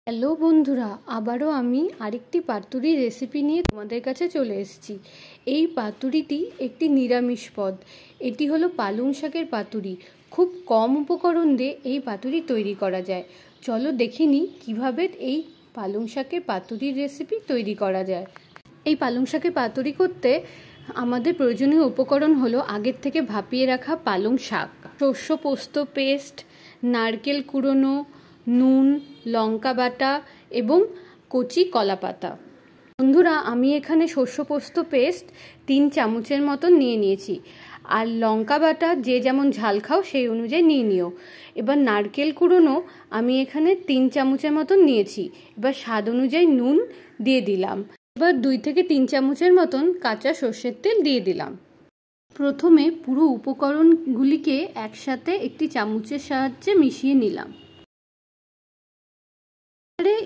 Hello বন্ধুরা, আবারও আমি আরেকটি পাতুরি রেসিপি নিয়ে তোমাদের কাছে চলে এসেছি। এই পাতুরিটি একটি নিরামিষ পদ। এটি হলো পালং শাকের পাতুরি। খুব কম উপকরণ দিয়ে এই পাতুরি তৈরি করা যায়। চলো দেখে নিই কীভাবে এই পালং শাকের পাতুরির রেসিপি তৈরি করা যায়। এই পালং শাকের পাতুরি করতে আমাদের প্রয়োজনীয় উপকরণ হলো আগের থেকে ভাপিয়ে রাখা পালং শাক, শস্য পোস্ত পেস্ট, নারকেল কুড়োনো, নুন, লঙ্কা বাটা এবং কচি কলা পাতা। বন্ধুরা, আমি এখানে শস্য পোস্ত পেস্ট 3 চামচের মতন নিয়ে নিয়েছি। আর লঙ্কা বাটা যে যেমন ঝাল খাও সেই অনুযায়ী নিয়ে নিও। এবার নারকেল কুড়োনো আমি এখানে 3 চামচের মতন নিয়েছি। এবার স্বাদ অনুযায়ী নুন দিয়ে দিলাম। এবার 2 থেকে 3 চামচের মতন কাঁচা সর্ষের তেল দিয়ে দিলাম। প্রথমে পুরো উপকরণগুলিকে একসাথে একটি চামচের সাহায্যে মিশিয়ে নিলাম।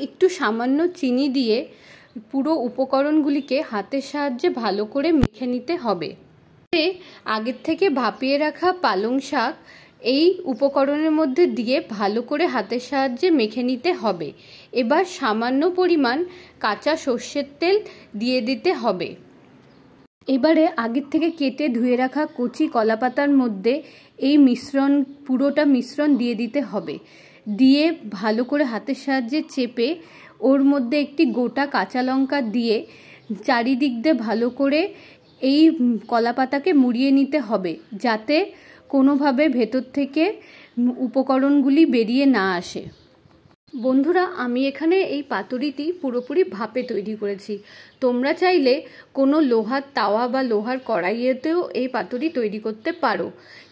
একটু সামান্য চিনি দিয়ে পুরো উপকরণগুলিকে হাতের সাহায্যে ভালো করে মেখে নিতে হবে। আগের থেকে ভাপিয়ে রাখা পালং শাক এই উপকরণের মধ্যে দিয়ে ভালো করে হাতের সাহায্যে মেখে নিতে হবে। এবার সামান্য পরিমাণ কাঁচা সর্ষের তেল দিয়ে দিতে হবে। এবারে আগের থেকে কেটে ধুয়ে রাখা কচি কলা পাতার মধ্যে এই পুরোটা মিশ্রণ দিয়ে দিতে হবে। দিয়ে ভালো করে হাতের সাহায্যে চেপে ওর মধ্যে একটি গোটা কাঁচা লঙ্কা দিয়ে চারিদিক দিয়ে ভালো করে এই কলা পাতাকে মুড়িয়ে নিতে হবে, যাতে কোনোভাবে ভেতর থেকে উপকরণগুলি বেরিয়ে না আসে। বন্ধুরা, আমি এখানে এই পাতুরিটি পুরোপুরি ভাপে তৈরি করেছি। তোমরা চাইলে কোনো লোহার তাওয়া বা লোহার কড়াইয়েতেও এই পাতুরি তৈরি করতে পারো।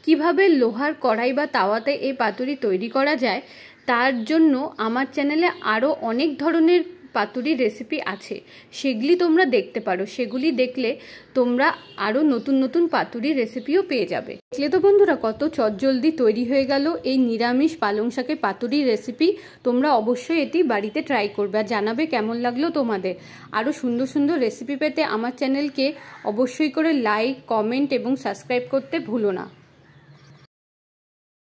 কিভাবে লোহার কড়াই বা তাওয়াতে এই পাতুরি তৈরি করা যায় তার জন্য আমার চ্যানেলে আরও অনেক ধরনের পাতুরি রেসিপি আছে, সেগুলি তোমরা দেখতে পারো। সেগুলি দেখলে তোমরা আরও নতুন নতুন পাতুরি রেসিপিও পেয়ে যাবে। দেখলে তো বন্ধুরা, কত চটজলদি তৈরি হয়ে গেল এই নিরামিষ পালং শাকের পাতুরি রেসিপি। তোমরা অবশ্যই এটি বাড়িতে ট্রাই করবে আর জানাবে কেমন লাগলো তোমাদের। আরও সুন্দর সুন্দর রেসিপি পেতে আমার চ্যানেলকে অবশ্যই করে লাইক, কমেন্ট এবং সাবস্ক্রাইব করতে ভুলো না।